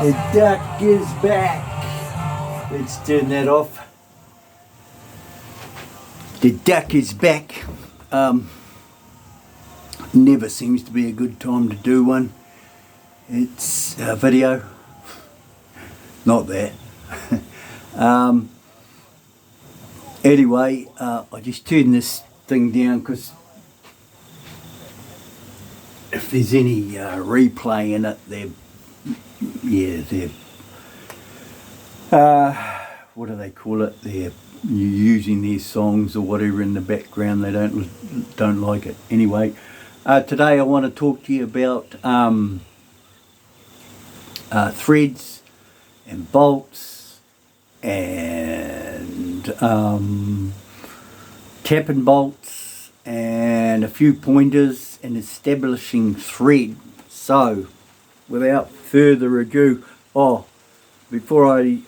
The duck is back. Let's turn that off. The duck is back. Never seems to be a good time to do one. It's a video. Not that. Anyway, I just turned this thing down because if there's any replay in it, they're what do they call it? They're using their songs or whatever in the background. They don't like it. Anyway, today I want to talk to you about threads and bolts and tapping bolts and a few pointers and establishing thread. So without further ado, before I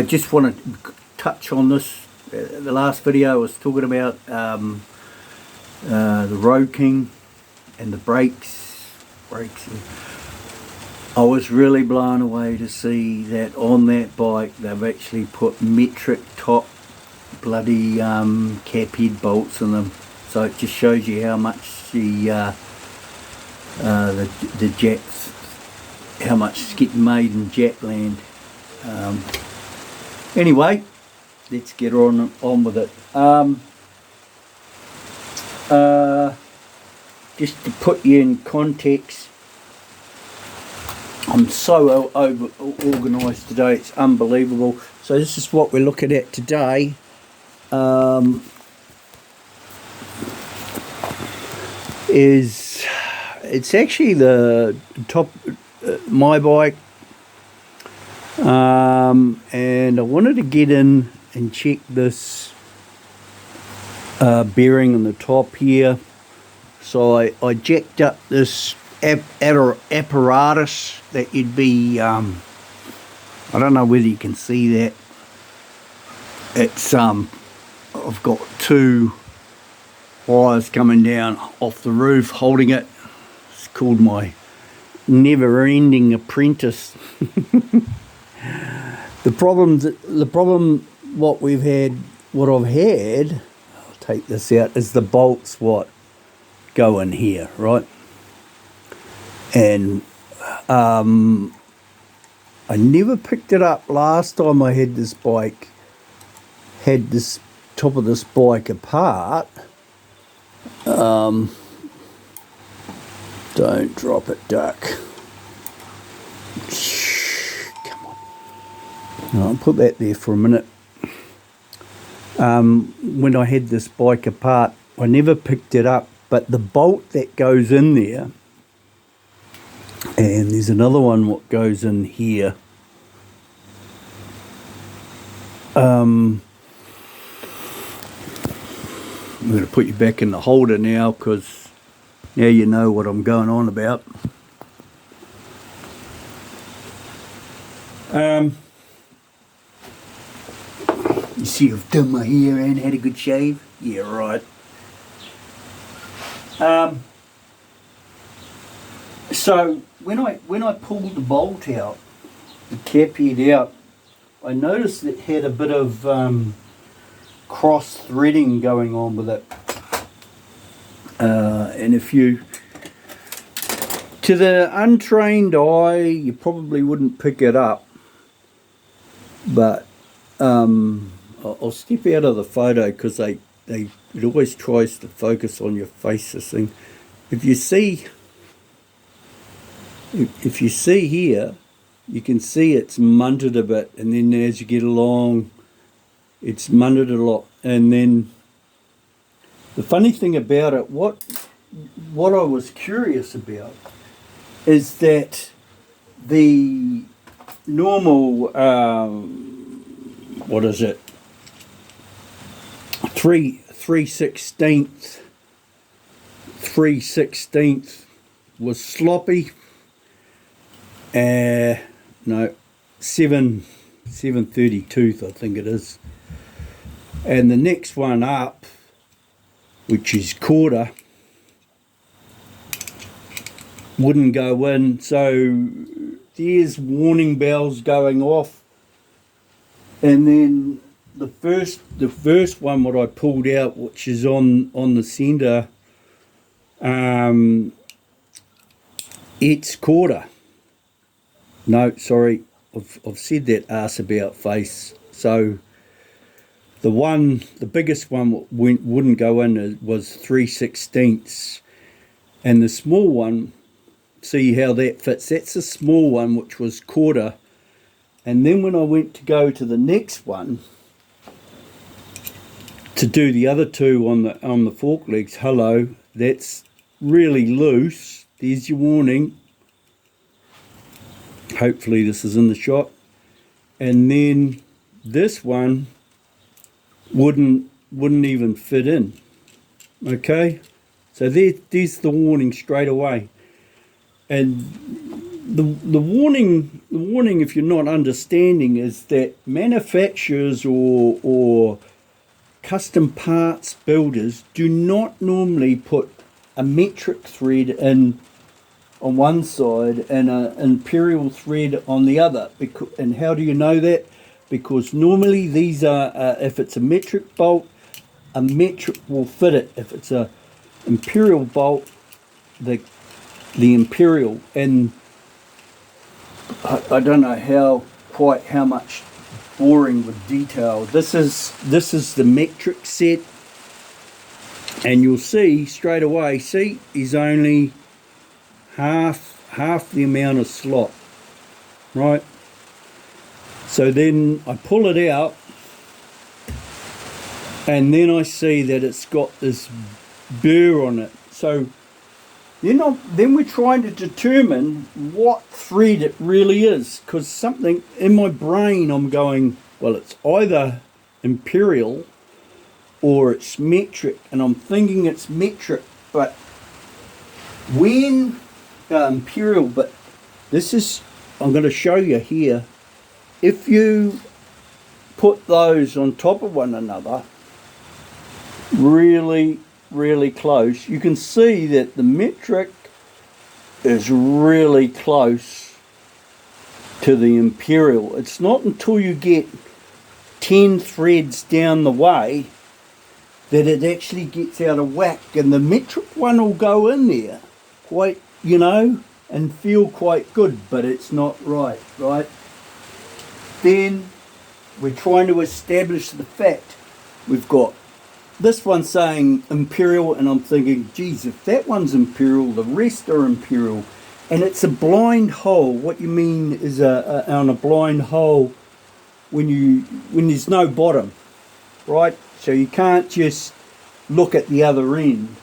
just want to touch on this. The last video I was talking about the Road King and the brakes. I was really blown away to see that on that bike they've actually put metric top bloody cap head bolts in them. So it just shows you how much the jacks, how much is getting made in Jackland. Anyway, let's get on with it. Just to put you in context, I'm so over organised today, it's unbelievable. So this is what we're looking at today. It's actually the top my bike, and I wanted to get in and check this bearing on the top here. So I jacked up this apparatus that you'd be I don't know whether you can see that. It's I've got two wires coming down off the roof holding it. It's called my never-ending apprentice. The problem what I've had, I'll take this out, is the bolts what go in here, right? And I never picked it up last time I had this bike, had this top of this bike apart. Don't drop it, duck. Come on. I'll put that there for a minute. When I had this bike apart, I never picked it up, but the bolt that goes in there, and there's another one what goes in here. I'm going to put you back in the holder now because now you know what I'm going on about. You see I've done my hair and had a good shave? Yeah, right. So when I pulled the bolt out, the cap head out, I noticed it had a bit of cross threading going on with it. And if you, to the untrained eye, you probably wouldn't pick it up, but I'll step out of the photo because it always tries to focus on your face, this thing. If you see here, you can see it's munted a bit, and then as you get along, it's munted a lot. And then the funny thing about it, what I was curious about, is that the normal, what is it, 3/16 was sloppy. No, 7/32 I think it is. And the next one up, which is quarter, wouldn't go in. So there's warning bells going off. And then the first one what I pulled out, which is on the centre, it's quarter. No, sorry, I've said that arse about face. So the biggest one wouldn't go in was 3/16, and the small one, see how that fits. That's a small one, which was quarter. And then when I went to go to the next one to do the other two on the fork legs, hello, that's really loose. There's your warning. Hopefully this is in the shot. And then this one wouldn't even fit in. Okay, so there's the warning straight away. And the warning, if you're not understanding, is that manufacturers or custom parts builders do not normally put a metric thread in on one side and an imperial thread on the other. And how do you know that? Because normally these are, if it's a metric bolt, a metric will fit it. If it's a imperial bolt, the imperial. And I don't know quite how much boring with detail. This is the metric set, and you'll see straight away. See, he's only half the amount of slot, right? So then I pull it out, and then I see that it's got this burr on it. So then we're trying to determine what thread it really is, because something in my brain I'm going, well, it's either imperial or it's metric, and I'm thinking it's metric. But when imperial, but this is, I'm going to show you here, if you put those on top of one another really close, you can see that the metric is really close to the imperial. It's not until you get 10 threads down the way that it actually gets out of whack, and the metric one will go in there quite, and feel quite good, but it's not right. Then we're trying to establish the fact we've got this one saying imperial, and I'm thinking, geez, if that one's imperial, the rest are imperial. And it's a blind hole. What you mean is on a blind hole when there's no bottom, right? So you can't just look at the other end,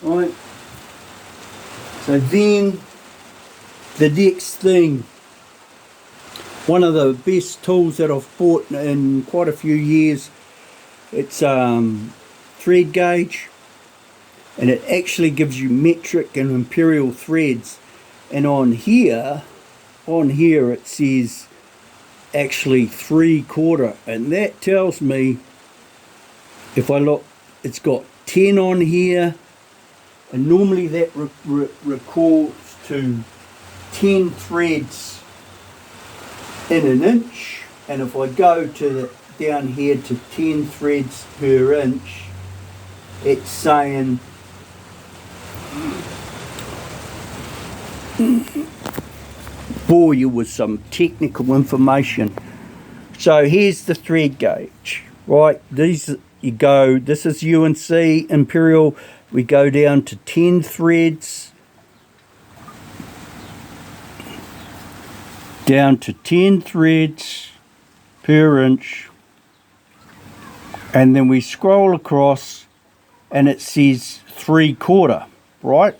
right? So then the next thing, one of the best tools that I've bought in quite a few years, it's thread gauge, and it actually gives you metric and imperial threads. And on here it says actually 3/4, and that tells me, if I look, it's got 10 on here, and normally that records to 10 threads in an inch. And if I go to down here to 10 threads per inch, it's saying bore you with some technical information. So here's the thread gauge, right? This is UNC imperial. We go down to 10 threads, down to 10 threads per inch, and then we scroll across and it says 3/4, right?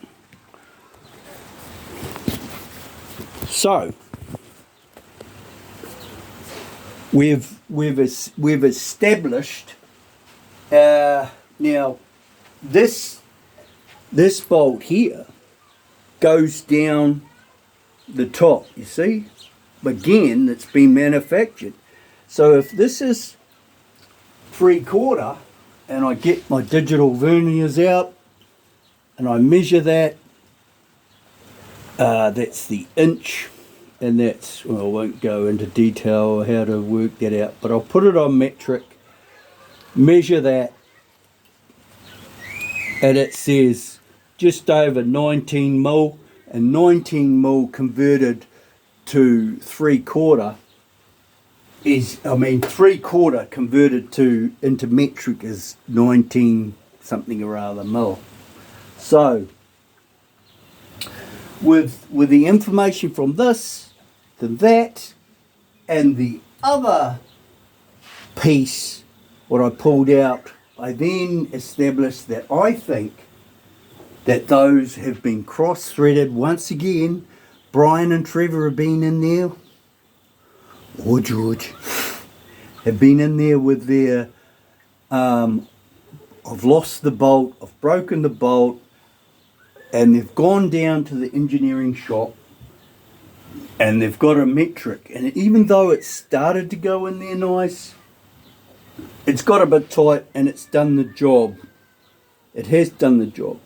So we've established now this bolt here goes down the top, you see? Again, it's been manufactured. So if this is 3/4, and I get my digital verniers out and I measure that, that's the inch and that's, well, I won't go into detail how to work that out, but I'll put it on metric, measure that, and it says just over 19 mil, and 19 mil converted to 3/4 is, 3/4 converted to into metric is 19 something or other mil. So with the information from this to that and the other piece what I pulled out, I then established that I think that those have been cross-threaded once again. Brian and Trevor have been in there, or George, have been in there with their, I've lost the bolt, I've broken the bolt, and they've gone down to the engineering shop and they've got a metric, and even though it started to go in there nice, it's got a bit tight and it's done the job. It has done the job.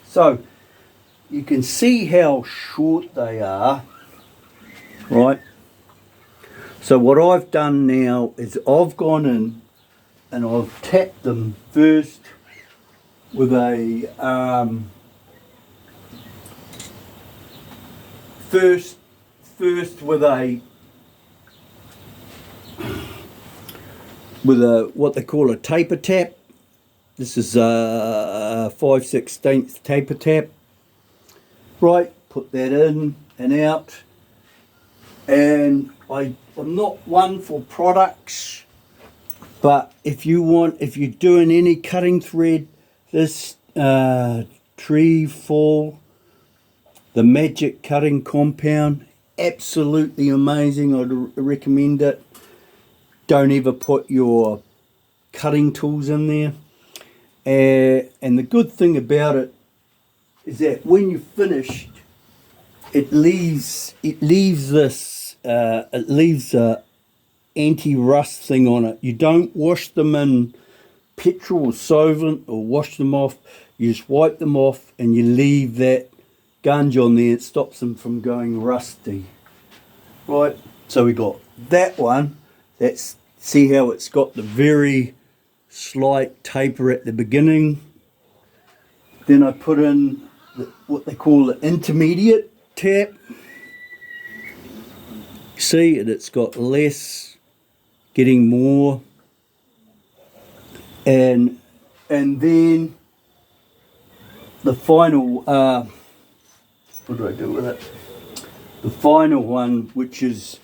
So you can see how short they are, right? So what I've done now is I've gone in and I've tapped them first with a first with a what they call a taper tap. This is a 5/16 taper tap. Right, put that in and out. And I'm not one for products, but if you're doing any cutting thread, this Tree Fall, the Magic Cutting Compound, absolutely amazing. I'd recommend it. Don't ever put your cutting tools in there. And the good thing about it is that when you're finished, it leaves a anti-rust thing on it. You don't wash them in petrol or solvent or wash them off. You just wipe them off and you leave that gunge on there. It stops them from going rusty. Right, so we got that one. See how it's got the very slight taper at the beginning. Then I put in what they call the intermediate tap. See, and it's got less, getting more, and then the final. What do I do with it? The final one, which is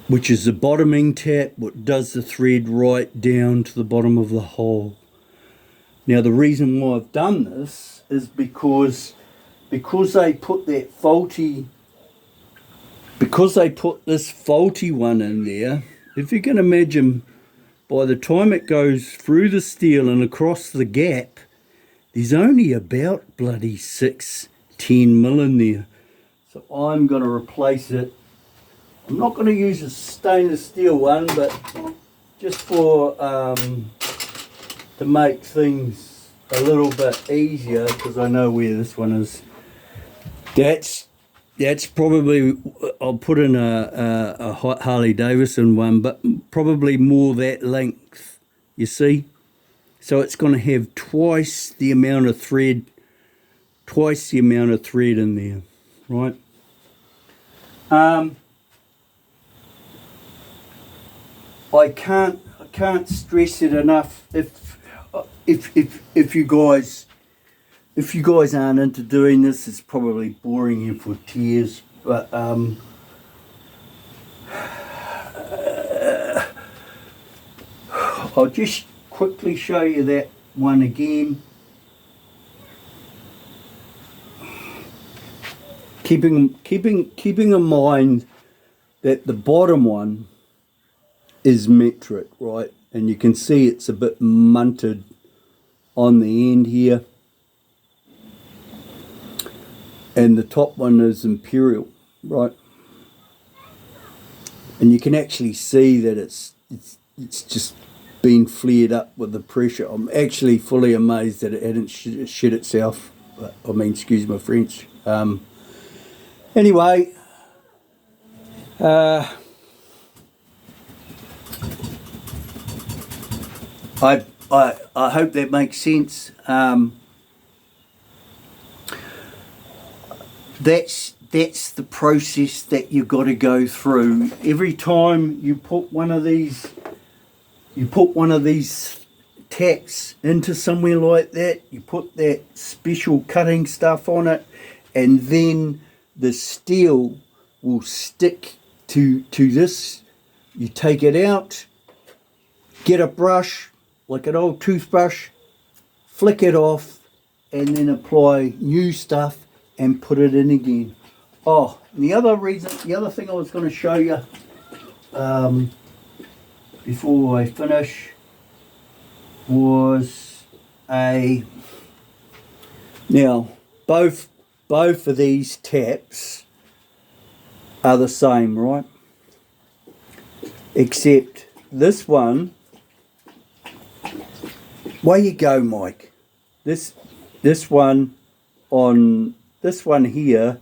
the bottoming tap, what does the thread right down to the bottom of the hole. Now the reason why I've done this is because they put this faulty one in there. If you can imagine, by the time it goes through the steel and across the gap, there's only about bloody 6-10 mil in there. So I'm going to replace it. I'm not going to use a stainless steel one, but just for to make things a little bit easier, because I know where this one is. That's probably, I'll put in a Harley Davidson one, but probably more that length, you see. So it's going to have twice the amount of thread in there, right? I can't stress it enough. If you guys aren't into doing this, it's probably boring you for tears. But I'll just quickly show you that one again. Keeping in mind that the bottom one is metric, right? And you can see it's a bit munted on the end here. And the top one is imperial, right? And you can actually see that it's just been flared up with the pressure. I'm actually fully amazed that it hadn't shit itself. Excuse my French. Anyway, I hope that makes sense. That's the process that you've got to go through. Every time you put one of these tacks into somewhere like that, you put that special cutting stuff on it, and then the steel will stick to this. You take it out, get a brush, like an old toothbrush, flick it off, and then apply new stuff and put it in again. Oh, the other thing I was going to show you before I finish was now both of these taps are the same, right? Except this one, way you go, Mike. This one here,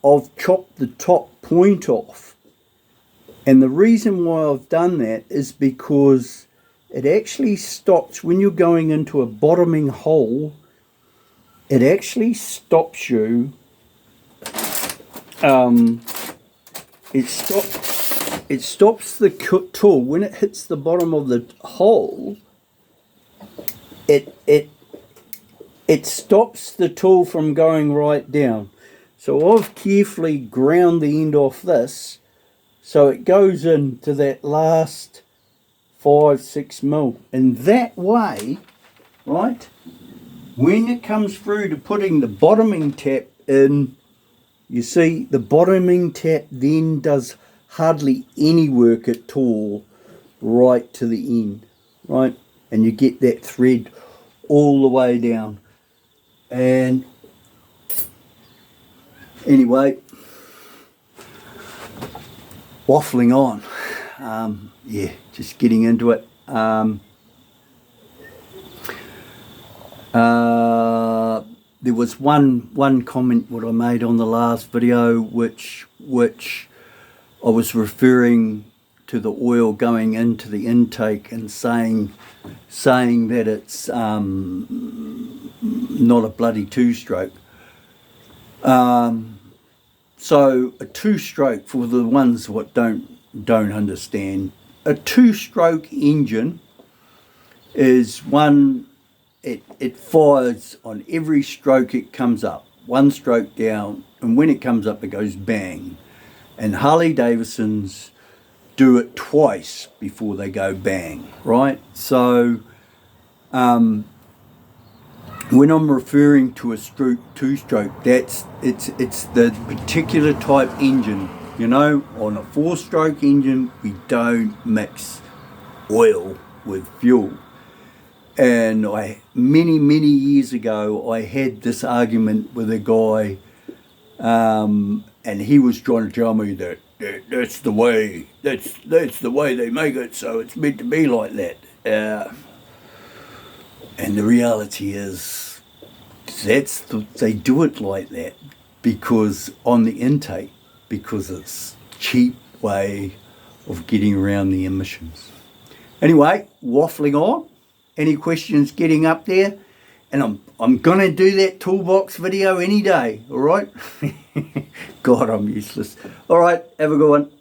I've chopped the top point off, and the reason why I've done that is because it actually stops when you're going into a bottoming hole. It actually stops you. It stops the tool when it hits the bottom of the hole. It stops the tool from going right down. So I've carefully ground the end off this, so it goes into that last 5-6 mil. And that way, right, when it comes through to putting the bottoming tap in, you see the bottoming tap then does hardly any work at all right to the end, right? And you get that thread all the way down. And anyway, waffling on. Yeah, just getting into it. There was one comment what I made on the last video, which I was referring to the oil going into the intake and saying that it's not a bloody two-stroke. So a two-stroke, for the ones what don't understand, a two-stroke engine is one. It fires on every stroke it comes up, one stroke down, and when it comes up it goes bang. And Harley Davidsons do it twice before they go bang, right? So when I'm referring to a two-stroke, it's the particular type engine. You know, on a 4-stroke engine, we don't mix oil with fuel. And many years ago, I had this argument with a guy, and he was trying to tell me that that's the way they make it, so it's meant to be like that. And the reality is, they do it like that because on the intake, because it's a cheap way of getting around the emissions. Anyway, waffling on. Any questions getting up there? And I'm going to do that toolbox video any day, all right? God, I'm useless. All right, have a good one.